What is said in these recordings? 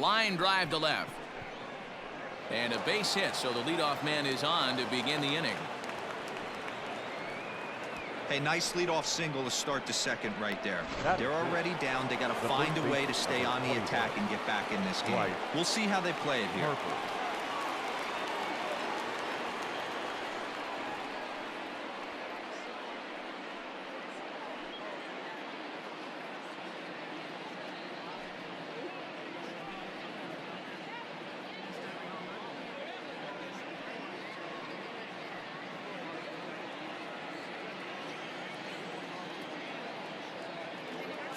Line drive to left. And a base hit, so the leadoff man is on to begin the inning. Hey, nice leadoff single to start the second right there. They're already down. They got to find a way to stay on the attack and get back in this game. We'll see how they play it here.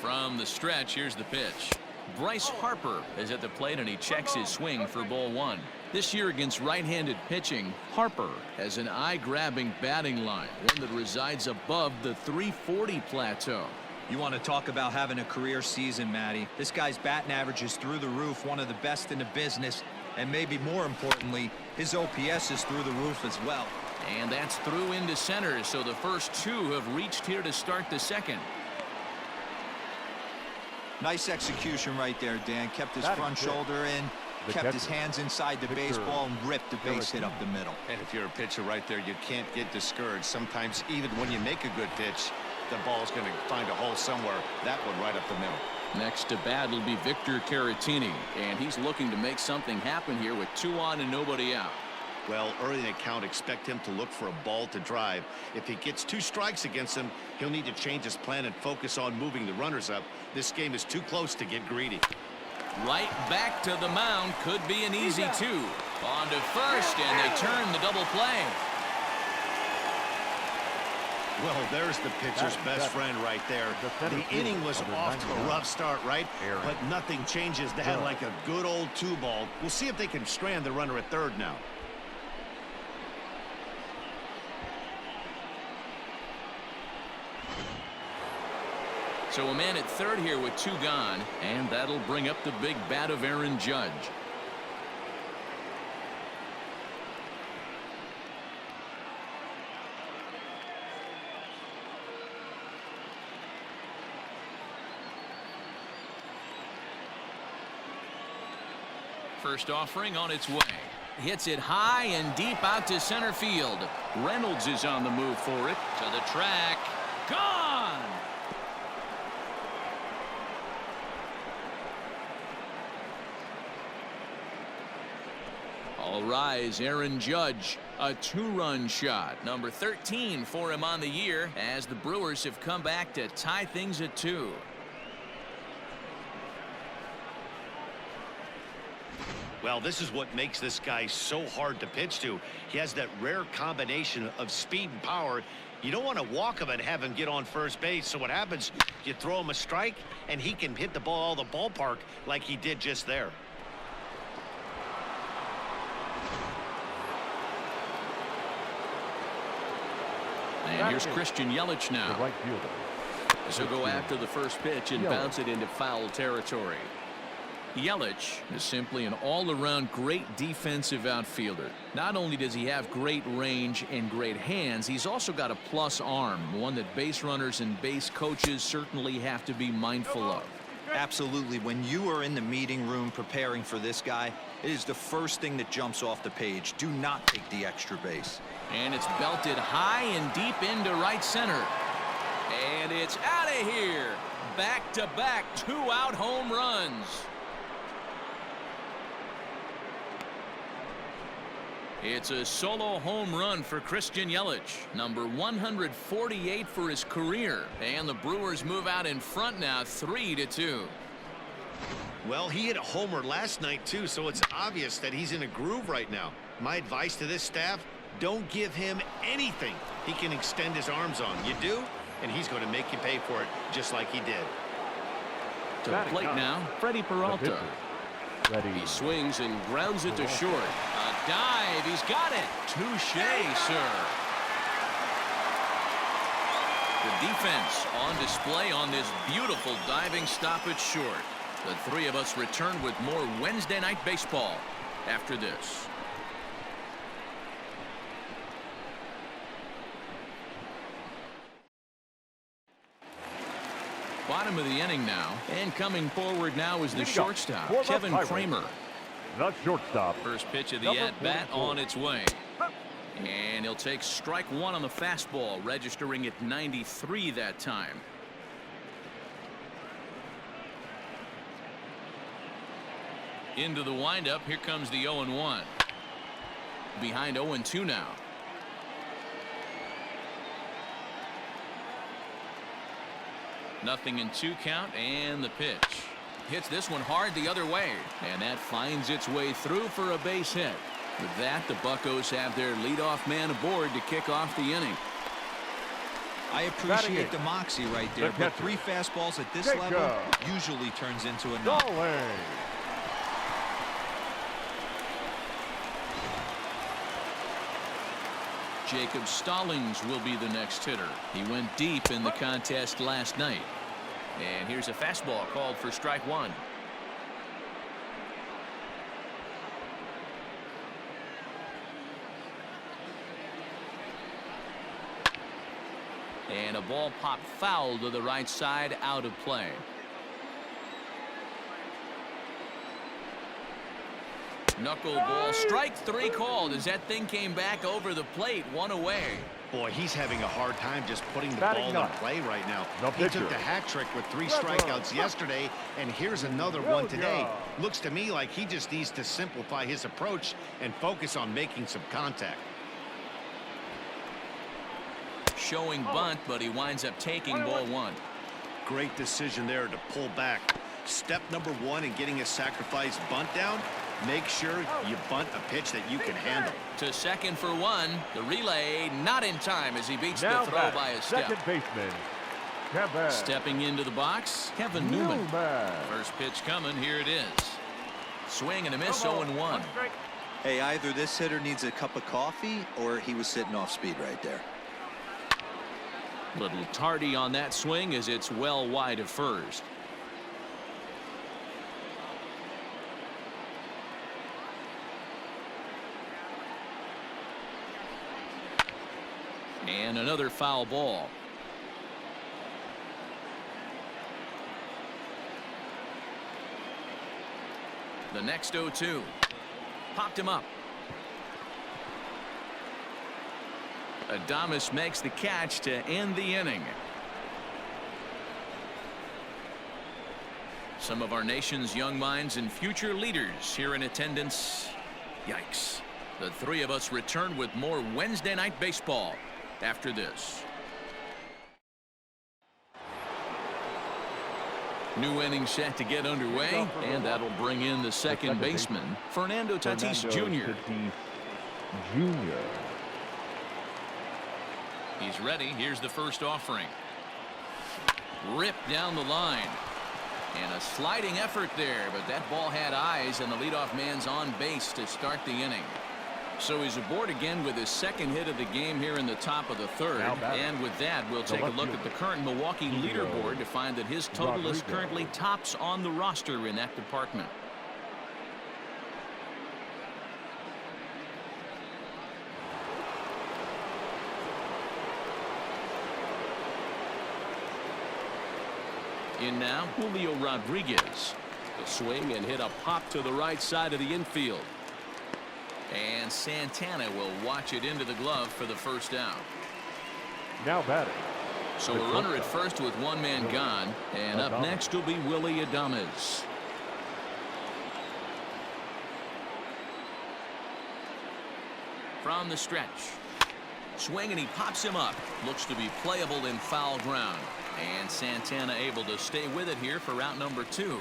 From the stretch, here's the pitch. Bryce Harper is at the plate, and he checks his swing for ball one. This year against right-handed pitching, Harper has an eye-grabbing batting line, one that resides above the 340 plateau. You want to talk about having a career season, Matty. This guy's batting average is through the roof, one of the best in the business, and maybe more importantly, his OPS is through the roof as well. And that's through into center, so the first two have reached here to start the second. Nice execution right there, Dan. Kept his front shoulder in, kept his hands inside the baseball, and ripped the base hit up the middle. And if you're a pitcher right there, you can't get discouraged. Sometimes even when you make a good pitch, the ball's going to find a hole somewhere. That one right up the middle. Next to bat will be Victor Caratini, and he's looking to make something happen here with 2 on and nobody out. Well, early in the count, expect him to look for a ball to drive. If he gets 2 strikes against him, he'll need to change his plan and focus on moving the runners up. This game is too close to get greedy. Right back to the mound. Could be an easy 2. On to first, and they turn the double play. Well, there's the pitcher's best friend right there. The inning was off to a rough start, right? But nothing changes that like a good old 2-ball. We'll see if they can strand the runner at third now. So a man at third here with 2 gone, and that'll bring up the big bat of Aaron Judge. First offering on its way. Hits it high and deep out to center field. Reynolds is on the move for it. To the track. Gone! All rise, Aaron Judge, a 2-run shot, number 13 for him on the year, as the Brewers have come back to tie things at 2. Well, this is what makes this guy so hard to pitch to. He has that rare combination of speed and power. You don't want to walk him and have him get on first base. So what happens, you throw him a strike, and he can hit the ball out of the ballpark like he did just there. And here's Christian Yelich now. So go after the first pitch and bounce it into foul territory. Yelich is simply an all-around great defensive outfielder. Not only does he have great range and great hands, he's also got a plus arm, one that base runners and base coaches certainly have to be mindful of. Absolutely. When you are in the meeting room preparing for this guy, it is the first thing that jumps off the page. Do not take the extra base. And it's belted high and deep into right center. And it's out of here. Back-to-back 2-out home runs. It's a solo home run for Christian Yelich, number 148 for his career, and the Brewers move out in front now 3-2. Well, he hit a homer last night too, so it's obvious that he's in a groove right now. My advice to this staff, don't give him anything he can extend his arms on. You do, and he's going to make you pay for it just like he did. To the plate now, Freddie Peralta. He swings and grounds it to short. A dive. He's got it. Touché, sir. The defense on display on this beautiful diving stop at short. The three of us return with more Wednesday Night Baseball after this. Bottom of the inning now, and coming forward now is the shortstop, Kevin Kramer. The shortstop. First pitch of the at-bat on its way. And he'll take strike one on the fastball, registering at 93 that time. Into the windup, here comes the 0-1. Behind 0-2 now. Nothing in 2 count, and the pitch. Hits this one hard the other way, and that finds its way through for a base hit. With that, the Buccos have their leadoff man aboard to kick off the inning. I appreciate the moxie right there, but 3 fastballs at this level usually turns into a knock. Jacob Stallings will be the next hitter. He went deep in the contest last night. And here's a fastball called for strike one. And a ball popped foul to the right side, out of play. Knuckleball, strike 3 called as that thing came back over the plate, 1 away. Boy, he's having a hard time just putting the ball in play right now. He took the hat trick with 3 strikeouts yesterday, and here's another one today. Looks to me like he just needs to simplify his approach and focus on making some contact. Showing bunt, but he winds up taking ball 1. Great decision there to pull back. Step number 1 in getting a sacrifice bunt down. Make sure you bunt a pitch that you can handle. To second for 1. The relay not in time as he beats the throw by a step. Second baseman, Kevin. Stepping into the box, Kevin Newman. First pitch coming. Here it is. Swing and a miss, 0-1. Hey, either this hitter needs a cup of coffee or he was sitting off speed right there. Little tardy on that swing as it's well wide of first. And another foul ball. The next 0-2. Popped him up. Adames makes the catch to end the inning. Some of our nation's young minds and future leaders here in attendance. Yikes. The 3 of us return with more Wednesday night baseball after this. New inning set to get underway, and that'll bring in the second baseman, Fernando Tatis Jr. He's ready. Here's the first offering. Ripped down the line. And a sliding effort there, but that ball had eyes, and the leadoff man's on base to start the inning. So he's aboard again with his second hit of the game here in the top of the 3rd. And with that, we'll take a look at the current Milwaukee leaderboard to find that his total is currently tops on the roster in that department. In now, Julio Rodriguez. The swing and hit a pop to the right side of the infield. And Santana will watch it into the glove for the first down. Now batting. So a runner at first with 1 man gone. And up next will be Willie Adames. From the stretch. Swing and he pops him up. Looks to be playable in foul ground. And Santana able to stay with it here for route number 2.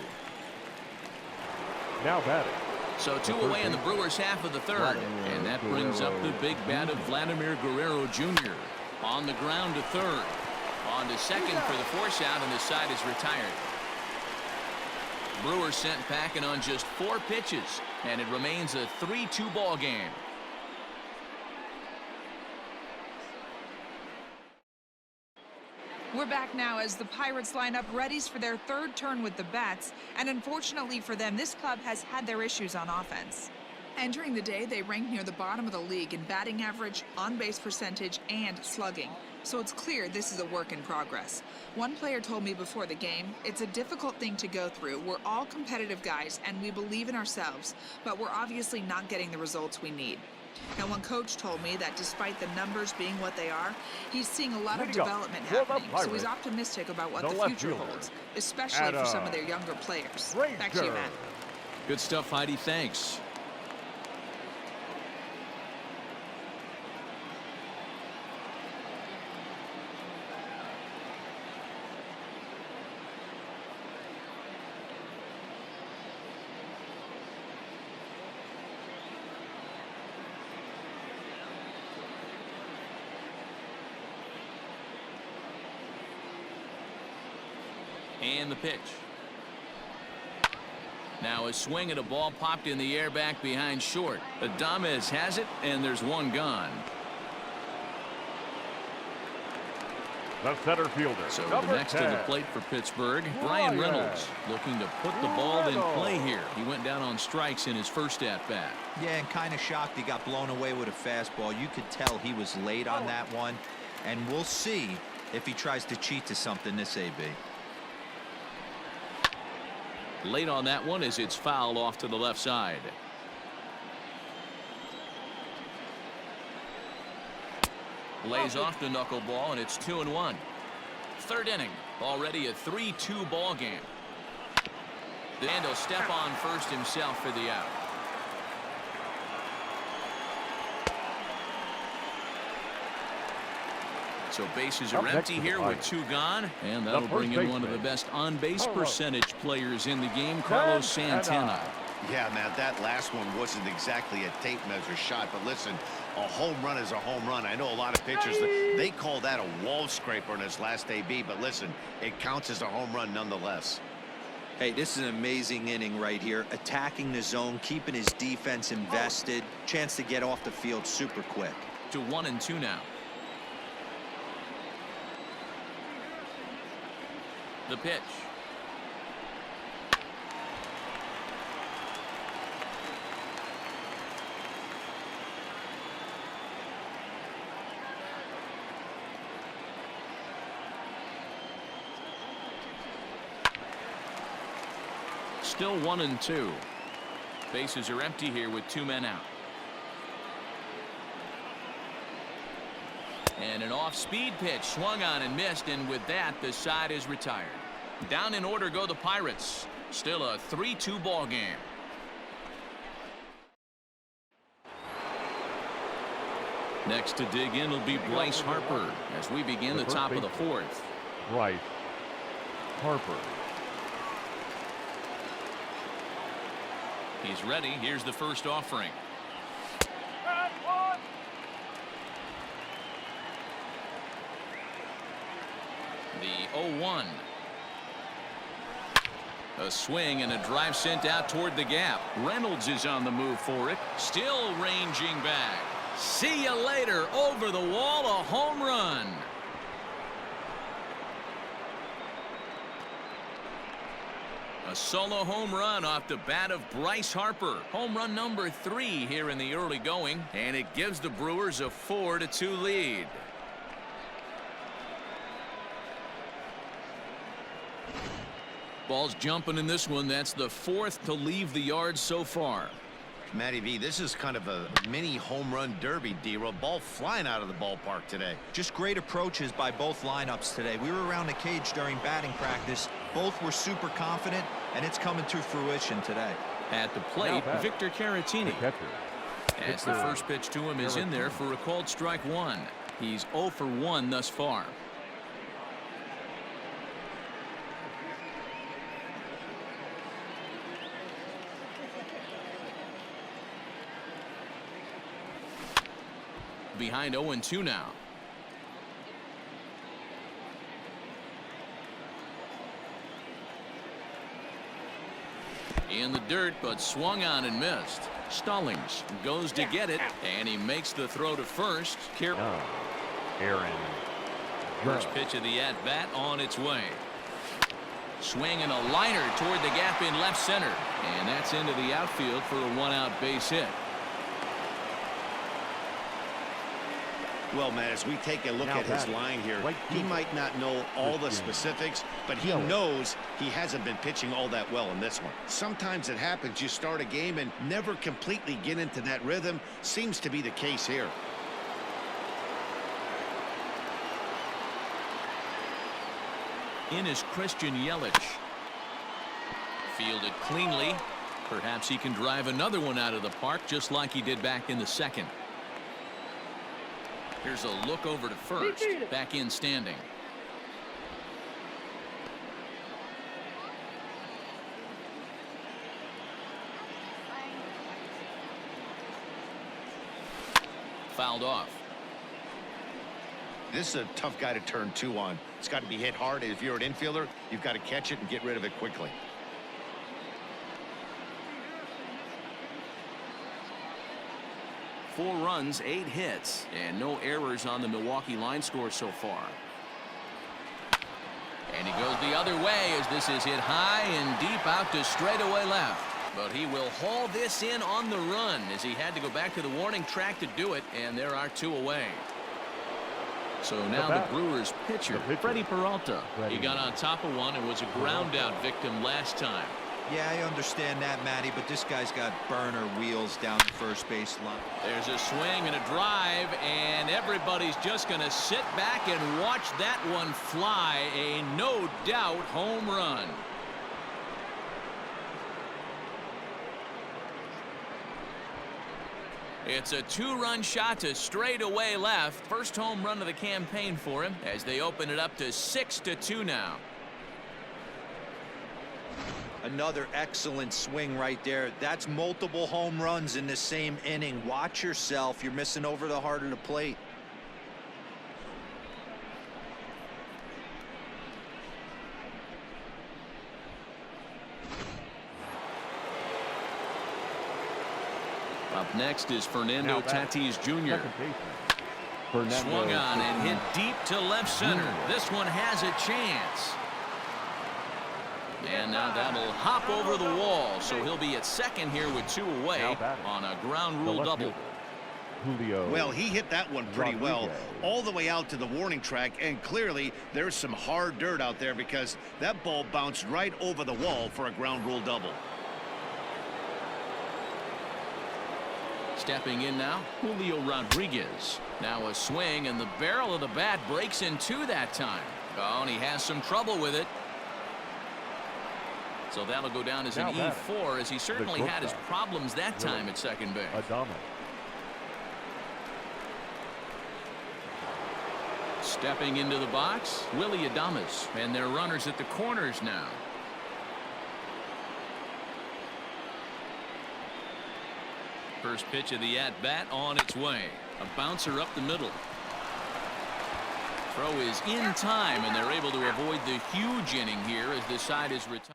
Now batting. So 2 away in the Brewers half of the 3rd. And that brings up the big bat of Vladimir Guerrero Jr. On the ground to 3rd. On to 2nd for the force out, and the side is retired. Brewers sent packing on just 4 pitches. And it remains a 3-2 ball game. We're back now as the Pirates line up readies for their 3rd turn with the bats, and unfortunately for them, this club has had their issues on offense. Entering the day, they rank near the bottom of the league in batting average, on-base percentage, and slugging. so it's clear this is a work in progress. One player told me before the game, it's a difficult thing to go through. We're all competitive guys, and we believe in ourselves, but we're obviously not getting the results we need. Now, one coach told me that despite the numbers being what they are, he's seeing a lot of development happening, so he's optimistic about what the future holds, especially for some of their younger players. Back to you, Matt. Good stuff, Heidi. Thanks. And the pitch. Now a swing at a ball popped in the air back behind short. Adames has it, and there's one gone. The center fielder. So the next to the plate for Pittsburgh, Brian Reynolds, looking to put the ball in play here. He went down on strikes in his first at-bat. Yeah, and kind of shocked he got blown away with a fastball. You could tell he was late on that one, and we'll see if he tries to cheat to something this AB. Late on that one as it's fouled off to the left side. Lays off the knuckleball, and it's 2-1. Third inning, already a 3-2 ball game. And he'll step on first himself for the out. So bases are empty here with 2 gone, and that'll bring in one of the best on-base percentage players in the game, Carlos Santana. Yeah, man, that last one wasn't exactly a tape measure shot, but listen, a home run is a home run. I know a lot of pitchers, they call that a wall scraper in his last AB, but listen, it counts as a home run nonetheless. Hey, this is an amazing inning right here. Attacking the zone, keeping his defense invested, chance to get off the field super quick. To 1-2 now. The pitch. Still 1-2. Bases are empty here with 2 men out. And an off-speed pitch swung on and missed, and with that the side is retired. Down in order go the Pirates. Still a 3-2 ball game. Next to dig in will be Bryce Harper as we begin the top of the 4th. Bryce Harper. He's ready. Here's the first offering. The 0-1. A swing and a drive sent out toward the gap. Reynolds is on the move for it. Still ranging back. See you later. Over the wall, a home run. A solo home run off the bat of Bryce Harper. Home run number 3 here in the early going, and it gives the Brewers a 4-2 lead. Ball's jumping in this one. That's the 4th to leave the yard so far. Matty V, this is kind of a mini home run derby, D-Roll. Ball flying out of the ballpark today. Just great approaches by both lineups today. We were around the cage during batting practice. Both were super confident, and it's coming to fruition today. At the plate, Victor Caratini. As the first pitch to him is in there for a called strike 1. He's 0 for 1 thus far. Behind 0-2 now. In the dirt, but swung on and missed. Stallings goes to get it, and he makes the throw to first. Aaron. First pitch of the at-bat on its way. Swing and a liner toward the gap in left center, and that's into the outfield for a 1-out base hit. Well, man, as we take a look at his line here, he might not know all the specifics, but he knows he hasn't been pitching all that well in this one. Sometimes it happens. You start a game and never completely get into that rhythm. Seems to be the case here. In is Christian Yelich. Fielded cleanly. Perhaps he can drive another one out of the park just like he did back in the second. Here's a look over to first. Back in standing. Fouled off. This is a tough guy to turn two on. It's got to be hit hard. If you're an infielder, you've got to catch it and get rid of it quickly. Four runs, 8 hits, and no errors on the Milwaukee line score so far. And he goes the other way as this is hit high and deep out to straightaway left. But he will haul this in on the run as he had to go back to the warning track to do it, and there are 2 away. So now the Brewers pitcher, Freddie Peralta. He got on top of one and was a ground out victim last time. Yeah, I understand that, Matty, but this guy's got burner wheels down the first base line. There's a swing and a drive, and everybody's just going to sit back and watch that one fly. A no doubt home run. It's a 2-run shot to straightaway left. First home run of the campaign for him as they open it up to 6-2 now. Another excellent swing right there. That's multiple home runs in the same inning. Watch yourself. You're missing over the heart of the plate. Up next is Fernando Tatis Jr. Swung on and hit deep to left center. This one has a chance. And now that'll hop over the wall, so he'll be at second here with 2 away on a ground rule double. Well, he hit that one pretty well all the way out to the warning track, and clearly there's some hard dirt out there because that ball bounced right over the wall for a ground rule double. Stepping in now, Julio Rodriguez. Now a swing, and the barrel of the bat breaks in 2 that time. Oh, and he has some trouble with it. So that'll go down as an E4, as he certainly had his problems that time at second base. Stepping into the box, Willie Adames, and their runners at the corners now. First pitch of the at-bat on its way. A bouncer up the middle. Throw is in time, and they're able to avoid the huge inning here as this side is retired.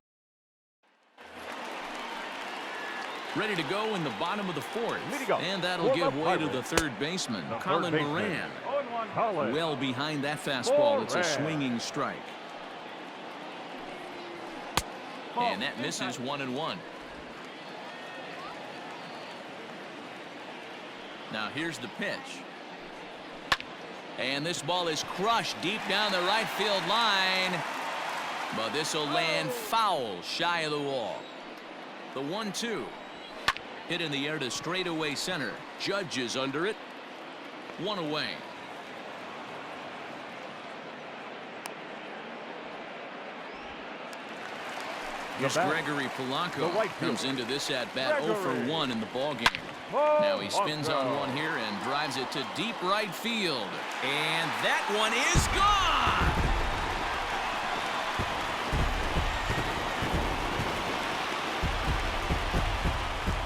Ready to go in the bottom of the 4th. And that'll give way to the third baseman, Colin Moran. Well behind that fastball. It's a swinging strike. And that misses 1-1. Now here's the pitch. And this ball is crushed deep down the right field line. But this will land foul shy of the wall. The 1-2. Hit in the air to straightaway center. Judge is under it. 1 away. Here's Gregory Polanco. Comes into this at bat 0 for 1 in the ballgame. Now he spins on one here and drives it to deep right field. And that one is gone.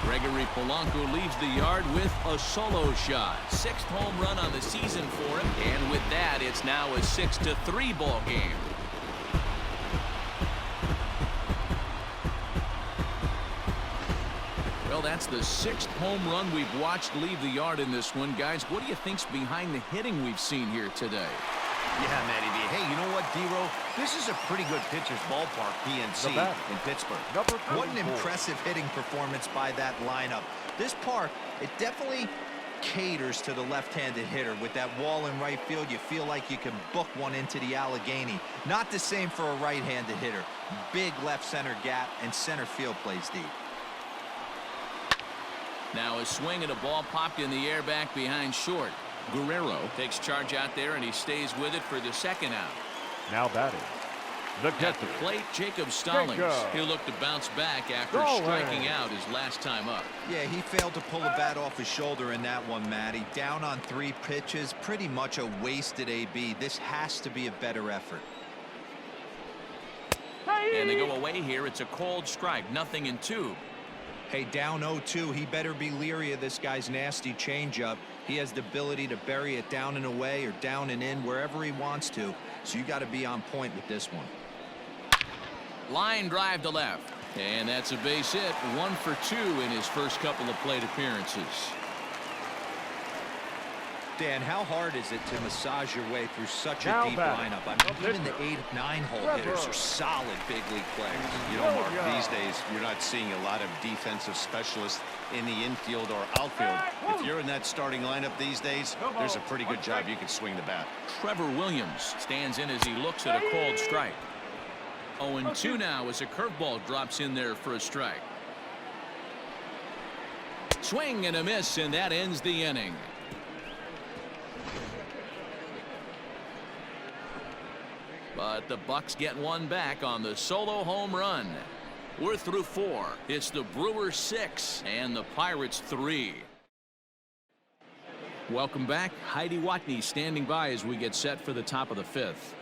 Gregory Polanco leaves the yard with a solo shot. 6th home run on the season for him. And with that, it's now a 6-3 ball game. Well, that's the 6th home run we've watched leave the yard in this one. Guys, what do you think's behind the hitting we've seen here today? Yeah, Matty B. Hey, you know what, D-Row? This is a pretty good pitcher's ballpark, PNC, in Pittsburgh. What an impressive hitting performance by that lineup. This park, it definitely caters to the left-handed hitter. With that wall in right field, you feel like you can book one into the Allegheny. Not the same for a right-handed hitter. Big left center gap, and center field plays deep. Now a swing and a ball popped in the air back behind short. Guerrero takes charge out there, and he stays with it for the second out. Now batting, the At catcher. the plate, Jacob Stallings. Jacob. He'll look to bounce back after Stallings. striking out his last time up. Yeah, he failed to pull the bat off his shoulder in that one, Matty. Down on 3 pitches, pretty much a wasted AB. This has to be a better effort. And they go away here. It's a cold strike, 0-2. Hey, down 0-2, he better be leery of this guy's nasty changeup. He has the ability to bury it down and away or down and in, wherever he wants to. So you got to be on point with this one. Line drive to left. And that's a base hit. 1 for 2 in his first couple of plate appearances. Dan, how hard is it to massage your way through such a Now deep batting, lineup? I the mean, even the pitcher. 8-9 hole Trevor. hitters are solid big league players. You know, Mark, yeah. these days you're not seeing a lot of defensive specialists in the infield or outfield. If you're in that starting lineup these days, there's a pretty good job you can swing the bat. Trevor Williams stands in as he looks at a cold strike. 0-2 now as a curveball drops in there for a strike. Swing and a miss, and that ends the inning. But the Bucks get one back on the solo home run. We're through 4. It's the Brewers 6 and the Pirates 3. Welcome back. Heidi Watney standing by as we get set for the top of the 5th.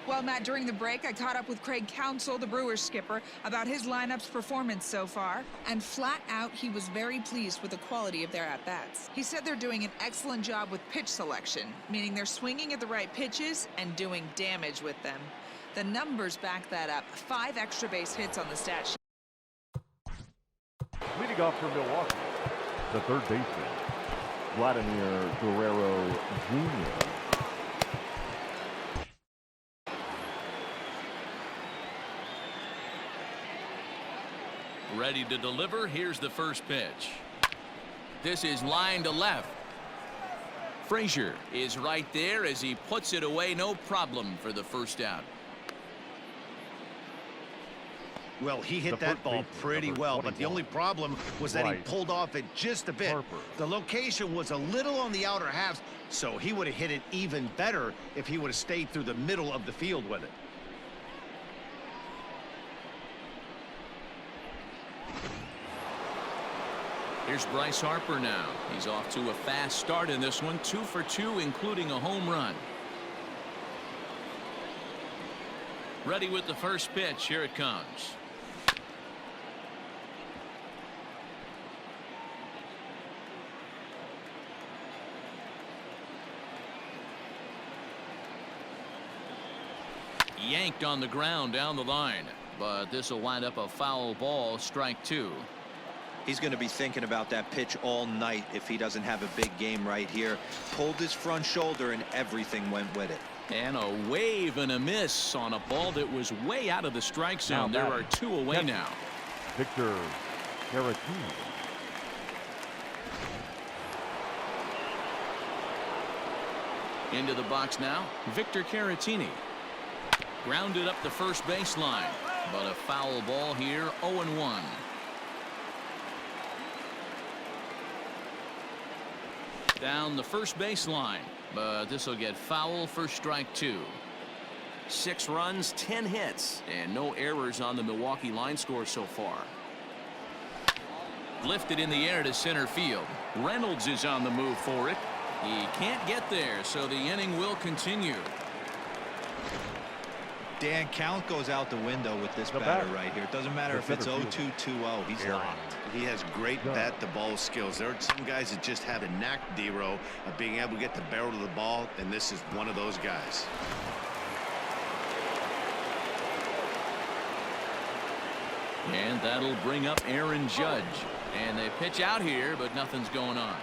Well, Matt, during the break, I caught up with Craig Counsell, the Brewers skipper, about his lineup's performance so far. And flat out, he was very pleased with the quality of their at-bats. He said they're doing an excellent job with pitch selection, meaning they're swinging at the right pitches and doing damage with them. The numbers back that up. 5 extra base hits on the stat sheet. Leading off for Milwaukee, the third baseman, Vladimir Guerrero Jr. Ready to deliver. Here's the first pitch. This is line to left. Frazier is right there as he puts it away. No problem for the first out. Well, he hit The that first ball baseman, pretty number well, but the 21. only problem was that he Right. pulled off it just a bit. Harper. The location was a little on the outer half, so he would have hit it even better if he would have stayed through the middle of the field with it. Here's Bryce Harper now. He's off to a fast start in this one. 2 for 2, including a home run. Ready with the first pitch. Here it comes. Yanked on the ground down the line, but this will wind up a foul ball. Strike 2. He's going to be thinking about that pitch all night if he doesn't have a big game right here. Pulled his front shoulder and everything went with it. And a wave and a miss on a ball that was way out of the strike zone. Now There are 2 away Yes. now. Victor Caratini. Into the box now, Victor Caratini. Grounded up the first baseline, but a foul ball here. 0-1. Down the first baseline, but this will get foul for strike 2. 6 runs, 10 hits, and no errors on the Milwaukee line score so far. Lifted in the air to center field. Reynolds is on the move for it. He can't get there, so the inning will continue. Dan, count goes out the window with this The batter batter. right here. It doesn't matter The if it's center fielder. 0-2-2-0. He's Aaron. locked. He has great Done. bat-to-ball skills. There are some guys that just have a knack, D-Row, of being able to get the barrel of the ball, and this is one of those guys. And that'll bring up Aaron Judge. And they pitch out here, but nothing's going on.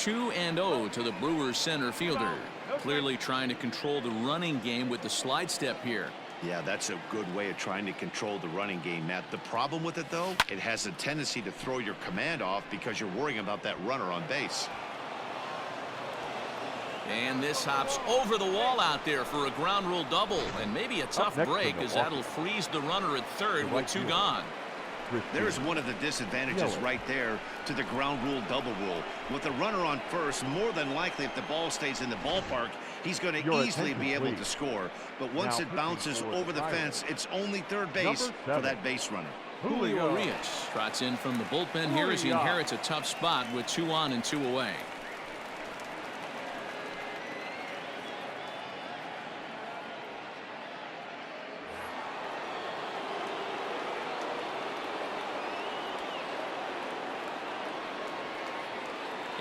2-0 to the Brewers center fielder. Clearly trying to control the running game with the slide step here. Yeah, that's a good way of trying to control the running game, Matt. The problem with it, though, it has a tendency to throw your command off because you're worrying about that runner on base. And this hops over the wall out there for a ground rule double, and maybe a tough break as that'll freeze the runner at third with 2 gone. There's one of the disadvantages right there to the ground rule double rule. With the runner on first, more than likely if the ball stays in the ballpark, he's going to easily be able to score. But once it bounces over the fence, it's only third base for that base runner. Julio Urias trots in from the bullpen here as he inherits a tough spot with 2 on and 2 away.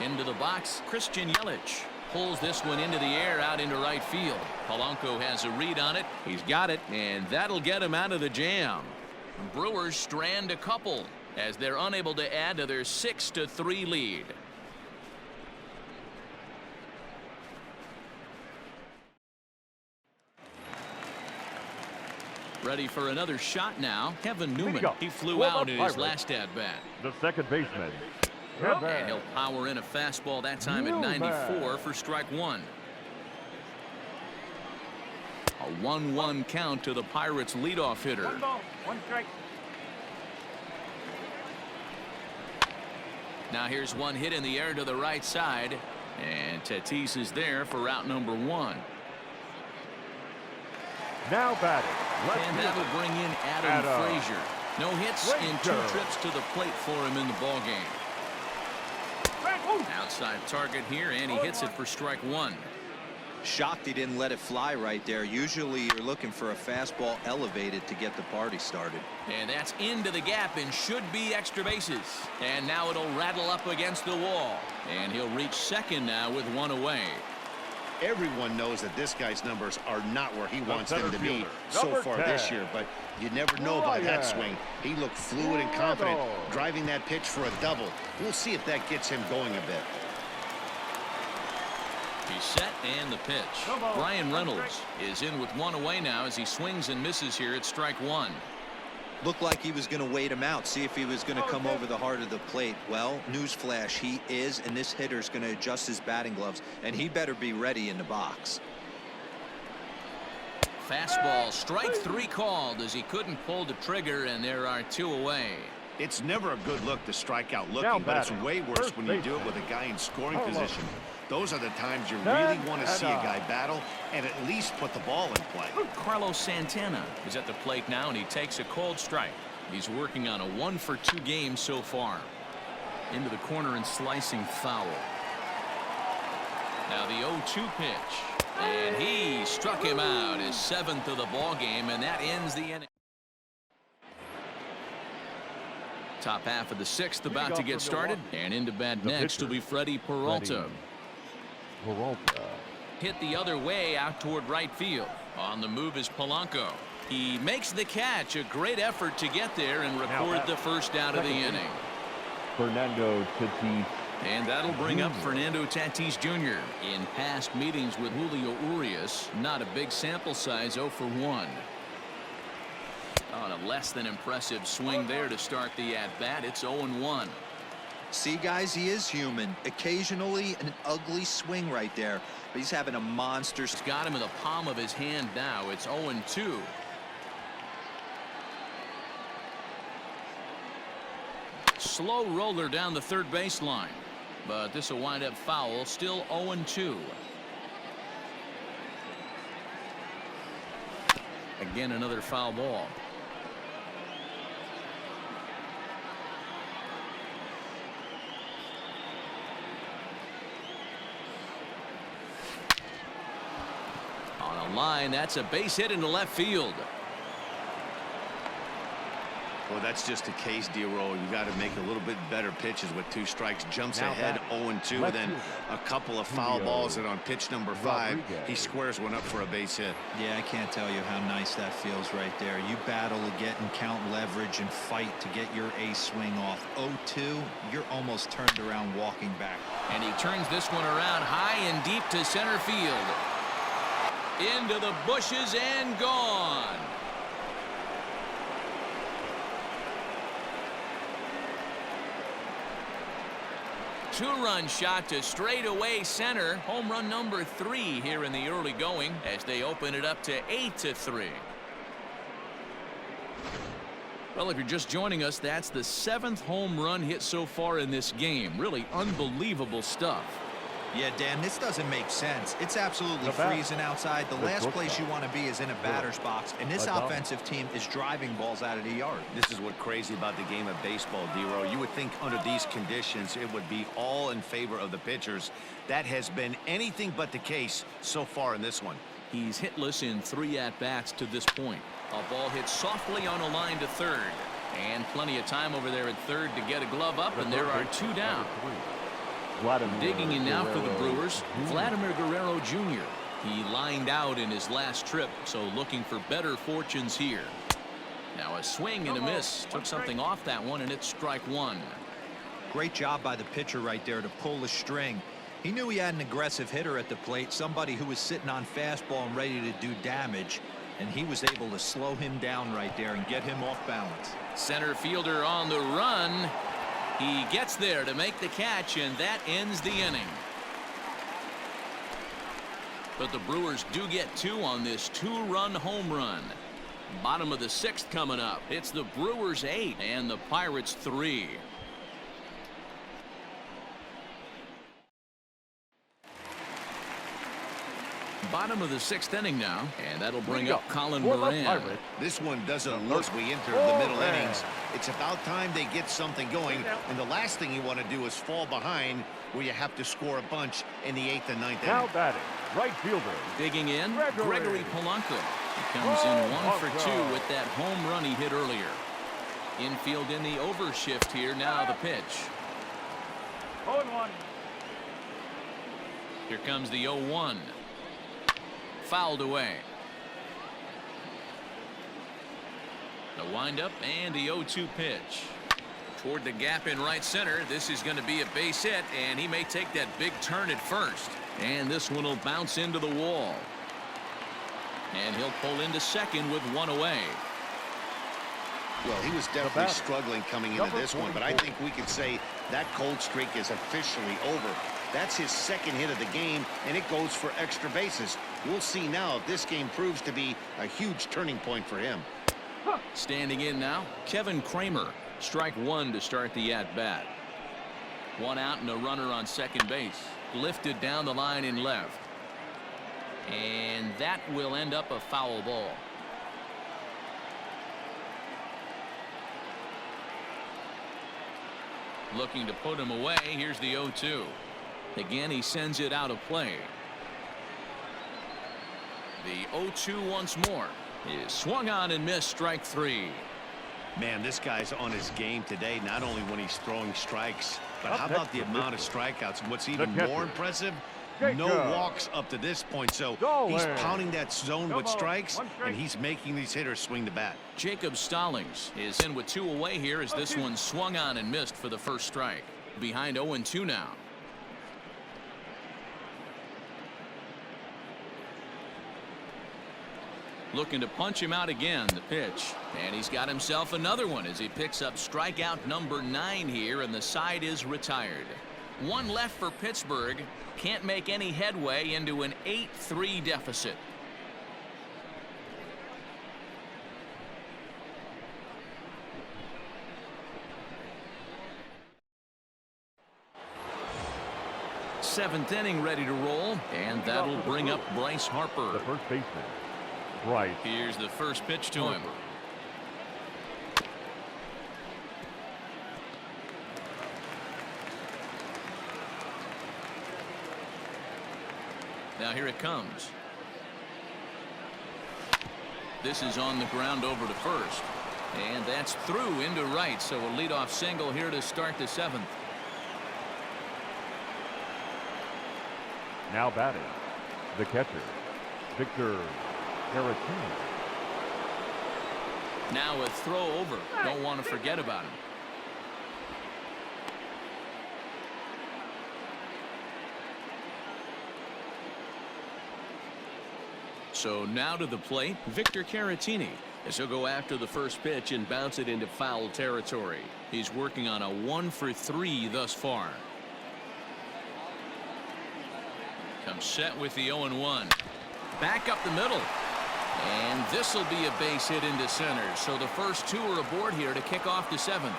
Into the box, Christian Yelich pulls this one into the air out into right field. Polanco has a read on it. He's got it, and that'll get him out of the jam. Brewers strand a couple as they're unable to add to their 6-3 lead. Ready for another shot now. Kevin Newman. He flew out in his last at-bat. The second baseman. And he'll power in a fastball that time at 94 for strike 1. A 1-1 count to the Pirates leadoff hitter. 1 ball, 1 strike. Now here's one hit in the air to the right side, and Tatis is there for route number 1. Now batting. And that will bring in Adam Frazier. No hits in 2 trips to the plate for him in the ballgame. Outside target here, and he hits it for strike 1. Shocked he didn't let it fly right there. Usually you're looking for a fastball elevated to get the party started. And that's into the gap and should be extra bases. And now it'll rattle up against the wall. And he'll reach second now with 1 away. Everyone knows that this guy's numbers are not where he wants them to be so far this year, but you never know by that swing. He looked fluid and confident, driving that pitch for a double. We'll see if that gets him going a bit. He's set and the pitch. Brian Reynolds is in with 1 away now as he swings and misses here at strike 1. Looked like he was going to wait him out, see if he was going to come over the heart of the plate. Well, newsflash, he is, and this hitter's going to adjust his batting gloves, and he better be ready in the box. Fastball, strike 3 called as he couldn't pull the trigger, and there are 2 away. It's never a good look to strike out looking, but it's way worse when you do it with a guy in scoring position. Those are the times you really want to see a guy battle and at least put the ball in play. Carlos Santana is at the plate now, and he takes a cold strike. He's working on a 1-for-2 game so far. Into the corner and slicing foul. Now the 0-2 pitch, and he struck him out, his 7th of the ball game, and that ends the inning. Top half of the 6th about to get started, and into bat next will be Freddie Peralta. Hit the other way out toward right field. On the move is Polanco. He makes the catch. A great effort to get there and record the first out of the inning. Fernando Tatis. And that'll bring up Fernando Tatis Jr. In past meetings with Julio Urias, not a big sample size, 0 for 1. On a less than impressive swing there to start the at-bat. It's 0-1. See, guys, he is human. Occasionally an ugly swing right there, but he's having a monster. He's got him in the palm of his hand now. It's 0-2. Slow roller down the third baseline, but this will wind up foul. Still 0-2. Again, another foul ball. On a line, that's a base hit into left field. Well, that's just a case, D-Roll. You got to make a little bit better pitches with 2 strikes. Jumps ahead 0-2, then a couple of foul balls, and on pitch number 5, he squares one up for a base hit. Yeah, I can't tell you how nice that feels right there. You battle to get and count leverage and fight to get your ace swing off. 0-2, you're almost turned around walking back. And he turns this one around high and deep to center field. Into the bushes and gone. Two-run shot to straightaway center. Home run number 3 here in the early going as they open it up to 8-3. Well, if you're just joining us, that's the 7th home run hit so far in this game. Really unbelievable stuff. Yeah, Dan, this doesn't make sense. It's absolutely freezing outside. The last place you want to be is in a batter's box, and this offensive team is driving balls out of the yard. This is what's crazy about the game of baseball, D-Row. You would think under these conditions it would be all in favor of the pitchers. That has been anything but the case so far in this one. He's hitless in 3 at-bats to this point. A ball hit softly on a line to third. And plenty of time over there at third to get a glove up, and there are 2 down. Digging in now for the Brewers, Vladimir Guerrero Jr. He lined out in his last trip, so looking for better fortunes here. Now a swing and a miss. Took something off that one, and it's strike 1. Great job by the pitcher right there to pull the string. He knew he had an aggressive hitter at the plate, somebody who was sitting on fastball and ready to do damage, and he was able to slow him down right there and get him off balance. Center fielder on the run. He gets there to make the catch, and that ends the inning. But the Brewers do get 2 on this 2-run home run. Bottom of the 6th coming up. It's the Brewers 8 and the Pirates 3. Bottom of the 6th inning now, and that'll bring up Colin Moran. This one doesn't look we enter the middle innings. It's about time they get something going, and the last thing you want to do is fall behind where you have to score a bunch in the 8th and 9th inning. Now batting, right fielder. Digging in, Gregory Polanco. He comes in 1 for 2 with that home run he hit earlier. Infield in the overshift here. Now the pitch. 0-1. Here comes the 0-1. Fouled away. The windup and the 0-2 pitch. Toward the gap in right center. This is going to be a base hit, and he may take that big turn at first. And this one will bounce into the wall. And he'll pull into second with 1 away. Well, he was definitely struggling coming into this one, but I think we could say that cold streak is officially over. That's his 2nd hit of the game, and it goes for extra bases. We'll see now if this game proves to be a huge turning point for him. Standing in now, Kevin Kramer. Strike 1 to start the at-bat. 1 out and a runner on second base. Lifted down the line in left. And that will end up a foul ball. Looking to put him away. Here's the 0-2. Again, he sends it out of play. The 0-2 once more is swung on and missed. Strike 3. Man, this guy's on his game today, not only when he's throwing strikes, but how about the amount of strikeouts? And what's even more impressive, no walks up to this point. So he's pounding that zone with strikes, and he's making these hitters swing the bat. Jacob Stallings is in with 2 away here as this one swung on and missed for the first strike. Behind 0-2 now. Looking to punch him out again. The pitch, and he's got himself another one as he picks up strikeout number 9 here, and the side is retired. 1 left for Pittsburgh. Can't make any headway into an 8-3 deficit. Seventh inning ready to roll, and that'll bring up Bryce Harper. The first baseman. Right. Here's the first pitch to him. Now here it comes. This is on the ground over to first. And that's through into right, so a leadoff single here to start the 7th. Now batting, the catcher, Victor Caratini. Now a throw over. Don't want to forget about him. So now to the plate, Victor Caratini, as he'll go after the first pitch and bounce it into foul territory. He's working on a 1-for-3 thus far. Comes set with the 0-1. Back up the middle. And this will be a base hit into center. So the first two are aboard here to kick off the 7th.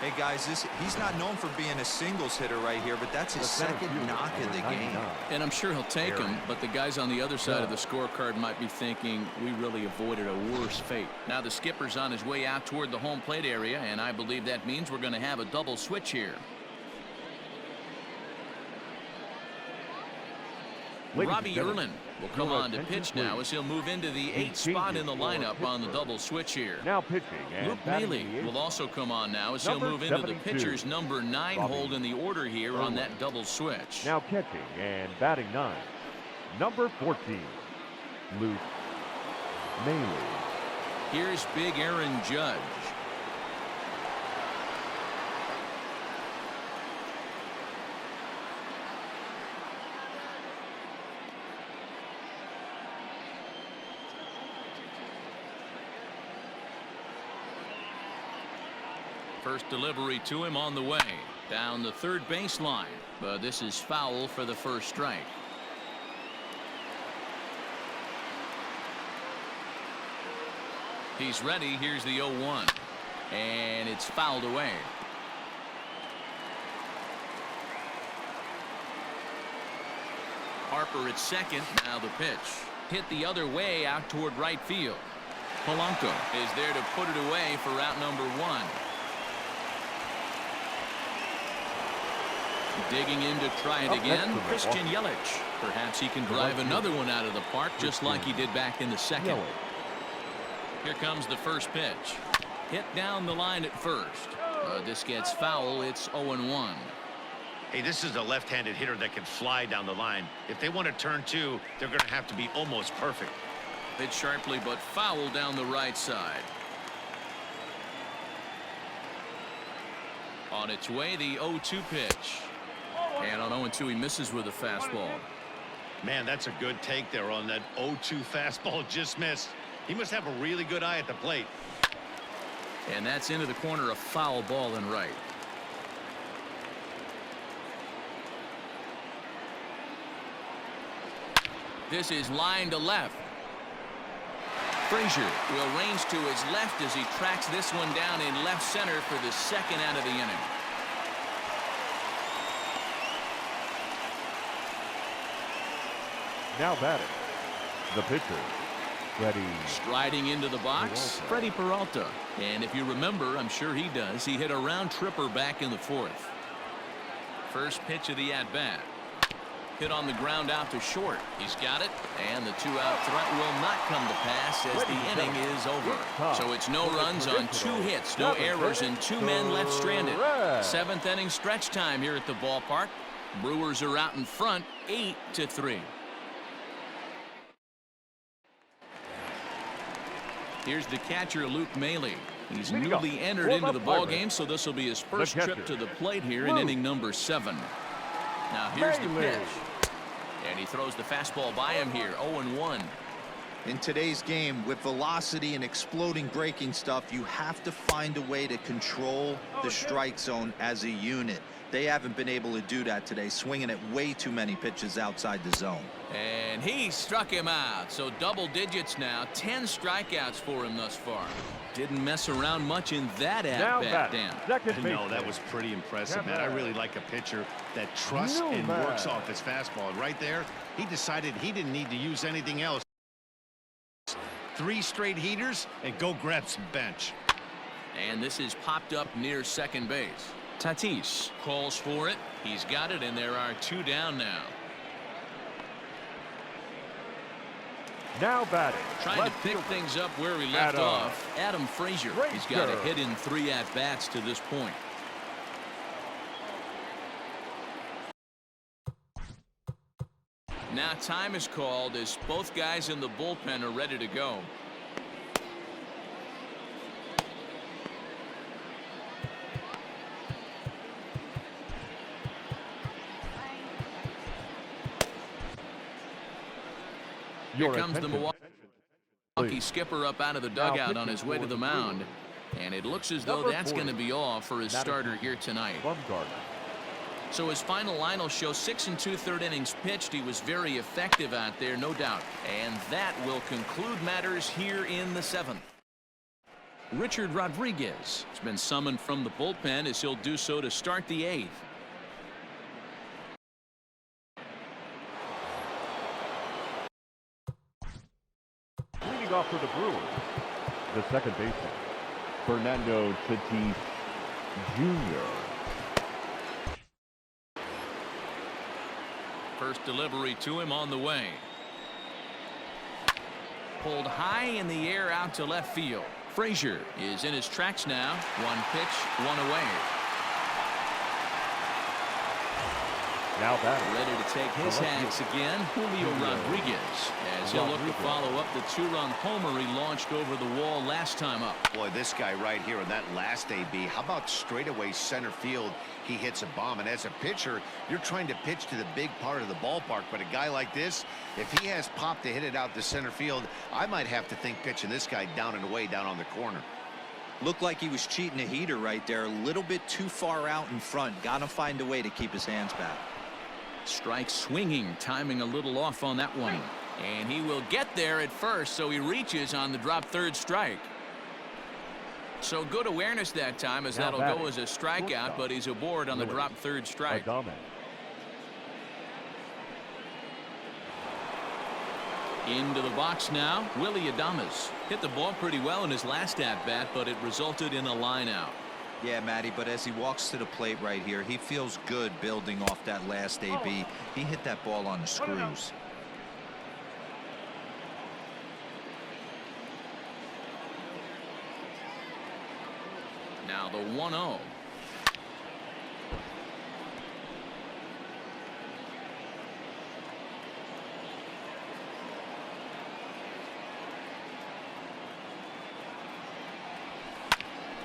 Hey guys, he's not known for being a singles hitter right here, but that's his second knock of the game. And I'm sure he'll take him, but the guys on the other side of the scorecard might be thinking we really avoided a worse fate. Now the skipper's on his way out toward the home plate area, and I believe that means we're going to have a double switch here. Robbie Erlin will come on to pitch now as he'll move into the 8th spot in the lineup on the double switch here. Now pitching. Luke Maile will also come on now as he'll move into the pitcher's number 9 hold in the order here on that double switch. Now catching and batting 9, number 14, Luke Maile. Here's Big Aaron Judge. First delivery to him on the way down the third baseline, but this is foul for the first strike. He's ready. Here's the 0-1, and it's fouled away. Harper at second. Now the pitch hit the other way out toward right field. Polanco is there to put it away for out number 1. Digging in to try it again, Christian Yelich. Perhaps he can drive another one out of the park just like he did back in the 2nd. Here comes the first pitch. Hit down the line at first. This gets foul. It's 0-1. Hey, this is a left-handed hitter that can fly down the line. If they want to turn 2, they're going to have to be almost perfect. Hit sharply, but foul down the right side. On its way, the 0-2 pitch. And on 0-2, he misses with a fastball. Man, that's a good take there on that 0-2 fastball. Just missed. He must have a really good eye at the plate. And that's into the corner, a foul ball and right. This is line to left. Frazier will range to his left as he tracks this one down in left center for the 2nd out of the inning. Now batting, the pitcher, Freddie. Striding into the box, Freddie Peralta. And if you remember, I'm sure he does, he hit a round tripper back in the 4th. First pitch of the at-bat. Hit on the ground out to short. He's got it, and the 2-out threat will not come to pass as the inning is over. So it's no runs on 2 hits, no errors, and 2 men left stranded. 7th inning stretch time here at the ballpark. Brewers are out in front, 8-3. Here's the catcher, Luke Maile. He's newly entered into the ballgame, so this will be his first trip to the plate here in inning number 7. Now here's the pitch. And he throws the fastball by him here, 0-1. In today's game, with velocity and exploding breaking stuff, you have to find a way to control the strike zone as a unit. They haven't been able to do that today, swinging at way too many pitches outside the zone. And he struck him out, so double digits now, 10 strikeouts for him thus far. Didn't mess around much in that at-bat, Dan. No, that was pretty impressive, man. I really like a pitcher that trusts and works off his fastball. And right there, he decided he didn't need to use anything else. 3 straight heaters and go grab some bench. And this is popped up near second base. Tatis calls for it. He's got it, and there are 2 down now. Now batting. Trying to left pick fielder. things up where he left off. Adam Frazier. He's got a hit in 3 at-bats to this point. Now time is called as both guys in the bullpen are ready to go. Here comes the Milwaukee skipper up out of the dugout on his way to the mound. And it looks as though that's going to be all for his starter here tonight. So his final line will show 6 2/3 innings pitched. He was very effective out there, no doubt. And that will conclude matters here in the 7th. Richard Rodriguez has been summoned from the bullpen as he'll do so to start the 8th. Leading off for the Brewers, the second baseman, Fernando Tatis Jr. First delivery to him on the way. Pulled high in the air out to left field. Frazier is in his tracks now. 1 pitch, 1 away. Now batting. Ready to take his hacks again, Julio Rodriguez, as he'll look to follow up the 2-run homer he launched over the wall last time up. Boy, this guy right here in that last AB, how about straightaway center field? He hits a bomb, and as a pitcher, you're trying to pitch to the big part of the ballpark, but a guy like this, if he has pop to hit it out to center field, I might have to think pitching this guy down and away down on the corner. Looked like he was cheating a heater right there, a little bit too far out in front. Gotta find a way to keep his hands back. Strike swinging, timing a little off on that one. And he will get there at first, so he reaches on the drop third strike. So good awareness that time, as that'll go as a strikeout, but he's aboard on the drop third strike. Into the box now, Willie Adames. Hit the ball pretty well in his last at-bat, but it resulted in a line out. Yeah, Matty, but as he walks to the plate right here, he feels good building off that last AB. He hit that ball on the screws. Now the 1-0.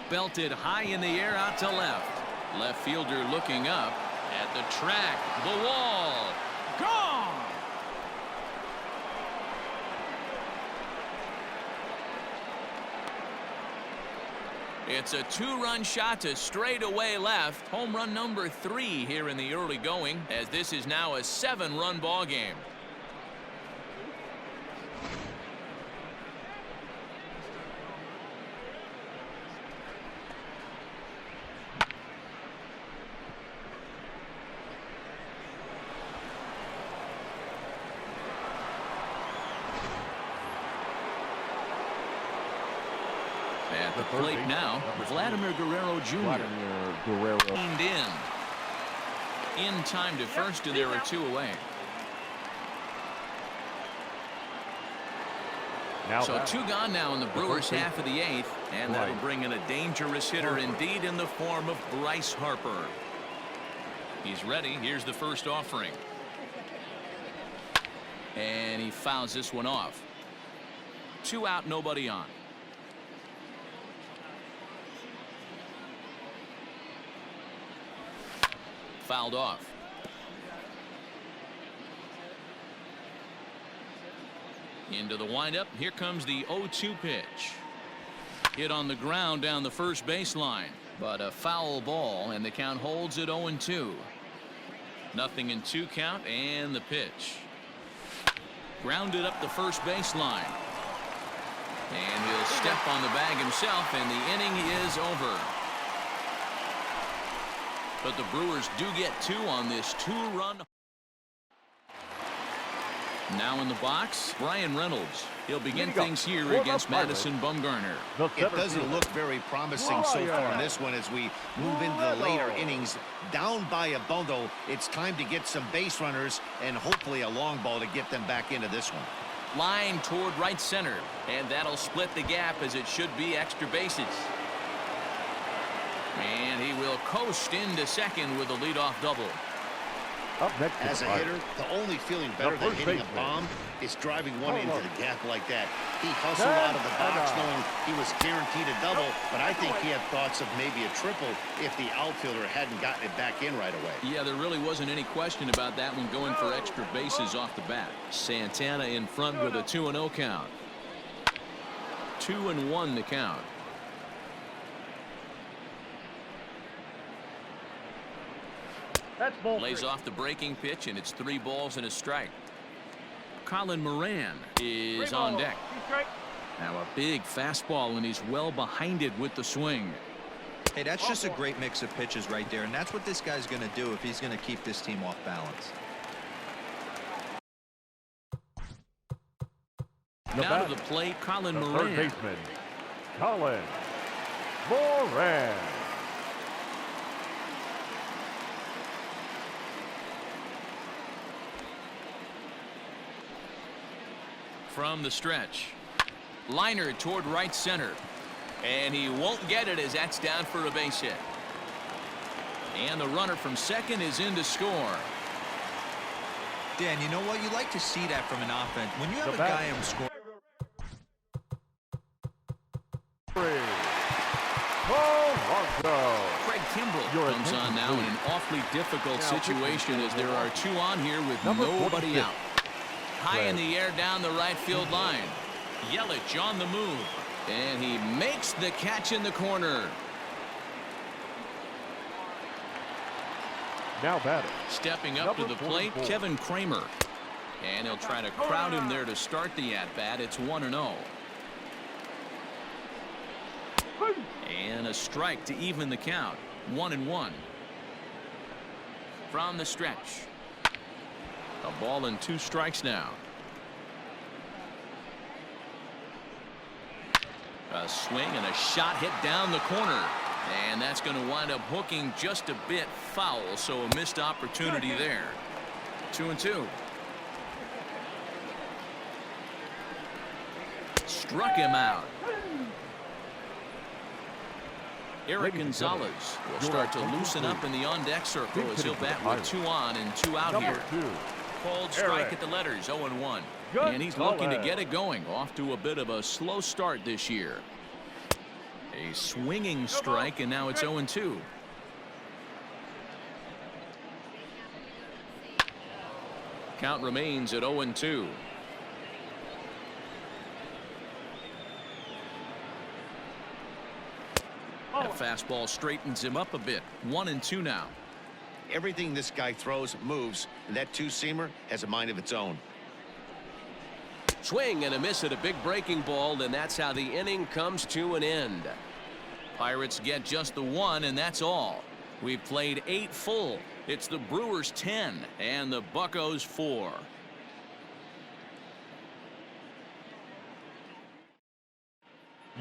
Belted high in the air out to left. Left fielder looking up at the track. The wall. Gone. It's a 2-run shot to straightaway left. Home run number 3 here in the early going, as this is now a 7-run ball game. At the plate now, Vladimir Guerrero Jr. Leaned in time to first, and there are 2 away. So 2 gone now in the Brewers' half of the 8th, and that'll bring in a dangerous hitter indeed in the form of Bryce Harper. He's ready. Here's the first offering. And he fouls this one off. 2 out, nobody on. Fouled off. Into the windup. Here comes the 0-2 pitch. Hit on the ground down the first baseline, but a foul ball, and the count holds at 0-2. Nothing in 2 count, and the pitch. Grounded up the first baseline. And he'll step on the bag himself, and the inning is over. But the Brewers do get 2 on this 2-run. Now in the box, Brian Reynolds. He'll begin things here against Madison Bumgarner. It doesn't look very promising so far in this one as we move into the later innings. Down by a bundle, it's time to get some base runners and hopefully a long ball to get them back into this one. Line toward right center, and that'll split the gap as it should be extra bases. And he will coast into second with a leadoff double. Up next As a hitter, the only feeling better than hitting a bomb is driving one into the gap like that. He hustled out of the box knowing he was guaranteed a double, but I think he had thoughts of maybe a triple if the outfielder hadn't gotten it back in right away. Yeah, there really wasn't any question about that one going for extra bases off the bat. Santana in front with a 2-0 count. 2-1 the count. Lays off the breaking pitch, and it's 3 balls and a strike. Colin Moran is on deck. Now a big fastball, and he's well behind it with the swing. Hey, that's just a great mix of pitches right there, and that's what this guy's going to do if he's going to keep this team off balance. Now to the plate, Colin Moran. Third baseman, Colin Moran. From the stretch, liner toward right center, and he won't get it as that's down for a base hit. And the runner from second is in to score. Dan, you know what? You like to see that from an offense. When you have a guy who scores. Craig Kimbrell comes on now in an awfully difficult situation as there are 2 on here with nobody out. High in the air down the right field line. Yelich on the move, and he makes the catch in the corner. Now batting. Stepping up to the plate, Kevin Kramer. And he'll try to crowd him there to start the at-bat. It's 1-0. And a strike to even the count. 1-1. From the stretch. A ball and 2 strikes now. A swing and a shot hit down the corner. And that's going to wind up hooking just a bit foul, so a missed opportunity there. 2-2. Struck him out. Eric Gonzalez will start to loosen up in the on-deck circle as he'll bat with 2 on and 2 out here. Called strike at the letters, 0-1. And he's looking to get it going, off to a bit of a slow start this year. A swinging strike, and now it's 0-2. Count remains at 0-2. That fastball straightens him up a bit. 1-2 now. Everything this guy throws moves, and that 2-seamer has a mind of its own. Swing and a miss at a big breaking ball, and that's how the inning comes to an end. Pirates get just the 1, and that's all. We've played 8 full. It's the Brewers 10 and the Buccos 4.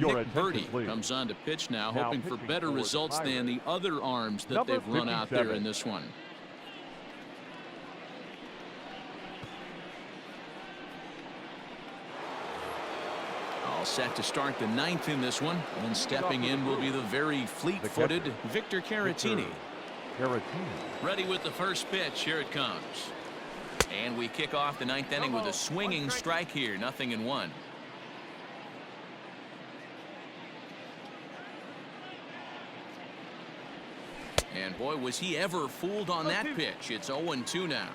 Nick Birdie comes on to pitch now, hoping for better results than the other arms that they've run out there in this one. All set to start the 9th in this one, and stepping in will be the very fleet-footed Victor Caratini. Ready with the first pitch. Here it comes. And we kick off the 9th inning with a swinging strike here. 0-1. And boy, was he ever fooled on that pitch. It's 0-2 now.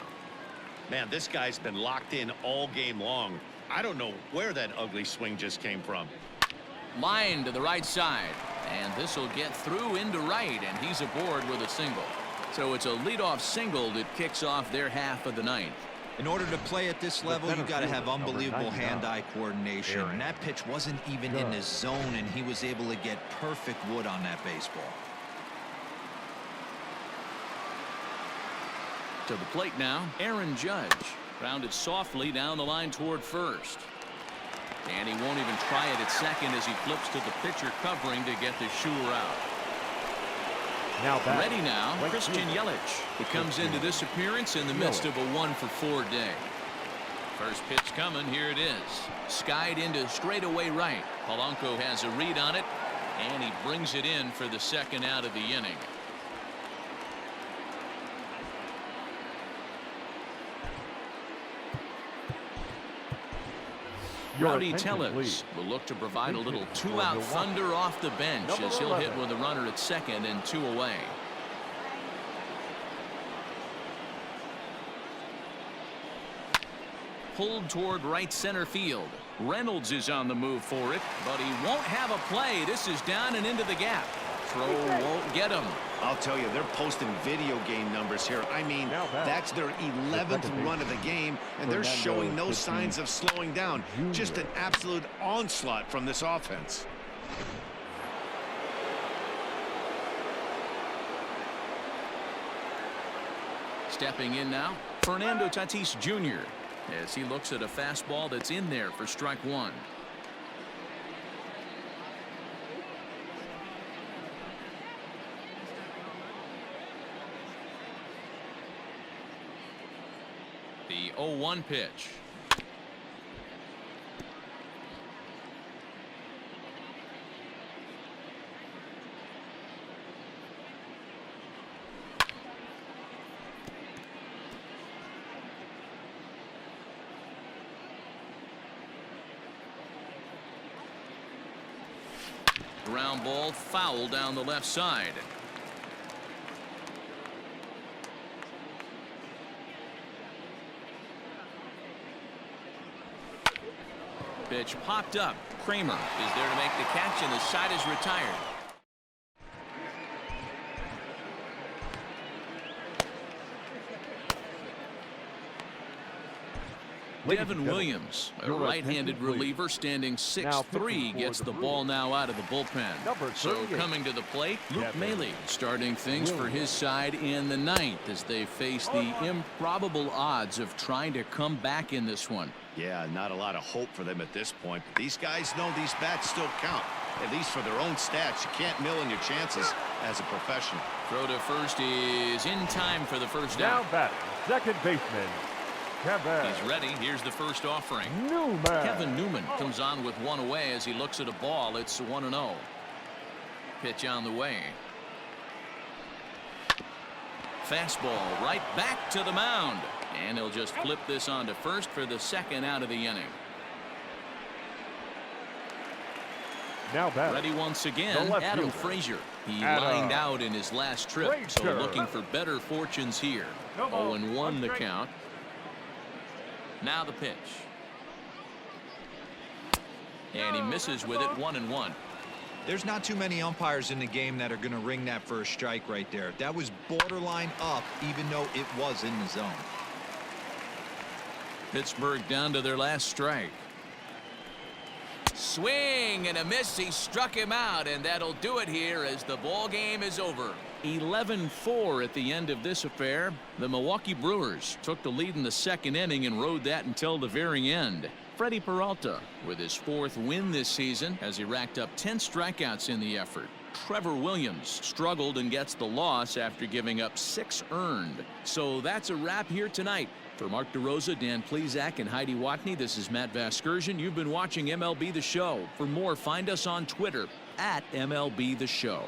Man, this guy's been locked in all game long. I don't know where that ugly swing just came from. Line to the right side, and this will get through into right, and he's aboard with a single. So it's a leadoff single that kicks off their half of the 9th. In order to play at this level, you got to have unbelievable hand-eye coordination. And that pitch wasn't even in his zone, and he was able to get perfect wood on that baseball. To the plate now, Aaron Judge. Grounded softly down the line toward first. And he won't even try it at second as he flips to the pitcher covering to get the Schuler out. Ready now, Christian Yelich. He comes into this appearance in the midst of a 1-for-4 day. First pitch coming. Here it is. Skied into straightaway right. Polanco has a read on it, and he brings it in for the second out of the inning. Rowdy Tellez will look to provide a little two-out thunder off the bench as he'll hit with a runner at second and 2 away. Pulled toward right center field. Reynolds is on the move for it, but he won't have a play. This is down and into the gap. Throw won't get him. I'll tell you, they're posting video game numbers here. I mean, that's their 11th run of the game, and they're showing no signs of slowing down. Just an absolute onslaught from this offense. Stepping in now, Fernando Tatis Jr. as he looks at a fastball that's in there for strike 1. The 0-1 pitch. Ground ball foul down the left side. Pitch popped up. Kramer is there to make the catch, and the side is retired. Devin Williams, a right-handed reliever standing 6'3", gets the ball now out of the bullpen. So coming to the plate, Luke Maile starting things for his side in the 9th as they face the improbable odds of trying to come back in this one. Yeah, not a lot of hope for them at this point. But these guys know these bats still count, at least for their own stats. You can't mill in your chances as a professional. Throw to first is in time for the first Now down. batting, second baseman, Kevin. He's ready. Here's the first offering. Newman. Kevin Newman comes on with 1 away as he looks at a ball. It's 1-0. Pitch on the way. Fastball right back to the mound. And he'll just flip this on to first for the second out of the inning. Now batting. Ready once again, Adam Frazier. He lined out in his last trip, so looking for better fortunes here. 0-1 the count. Now the pitch. And he misses with it, 1-1. There's not too many umpires in the game that are going to ring that first strike right there. That was borderline up, even though it was in the zone. Pittsburgh down to their last strike. Swing and a miss. He struck him out, and that'll do it here as the ball game is over. 11-4 at the end of this affair. The Milwaukee Brewers took the lead in the second inning and rode that until the very end. Freddie Peralta with his 4th win this season as he racked up 10 strikeouts in the effort. Trevor Williams struggled and gets the loss after giving up 6 earned. So that's a wrap here tonight. For Mark DeRosa, Dan Plesac, and Heidi Watney, this is Matt Vasgersian. You've been watching MLB The Show. For more, find us on Twitter at MLB The Show.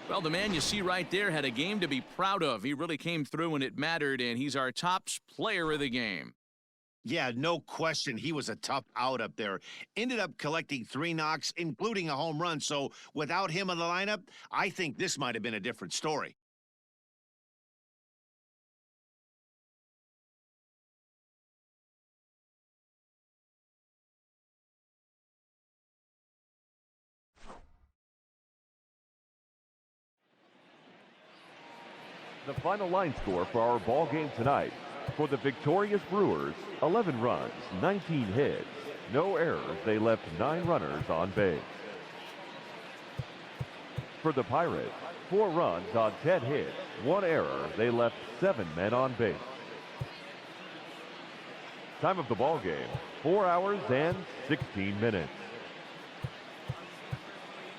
Well, the man you see right there had a game to be proud of. He really came through when it mattered, and he's our top player of the game. Yeah, no question. He was a tough out up there. Ended up collecting 3 knocks, including a home run. So without him in the lineup, I think this might have been a different story. The final line score for our ball game tonight. For the victorious Brewers, 11 runs, 19 hits, no errors. They left 9 runners on base. For the Pirates, 4 runs on 10 hits, 1 error. They left 7 men on base. Time of the ball game, 4 hours and 16 minutes.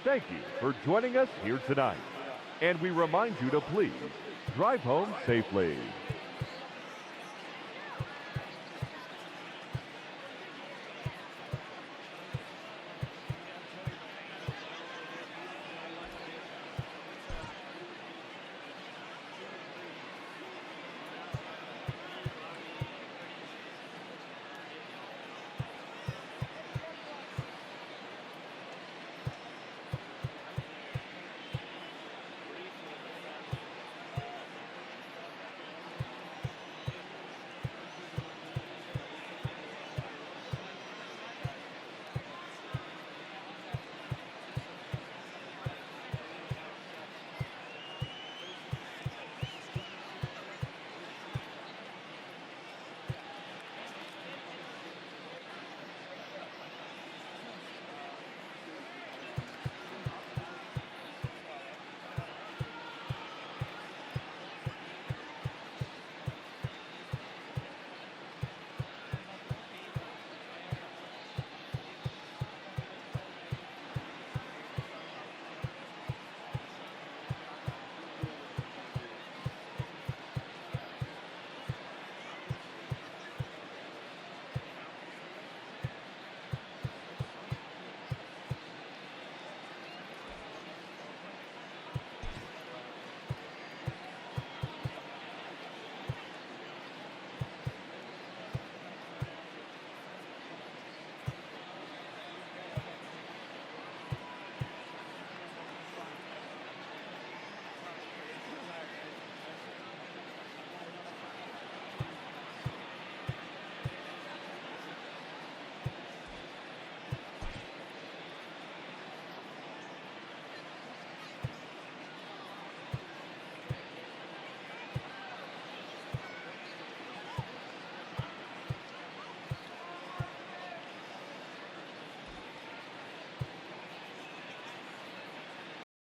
Thank you for joining us here tonight. And we remind you to please drive home safely.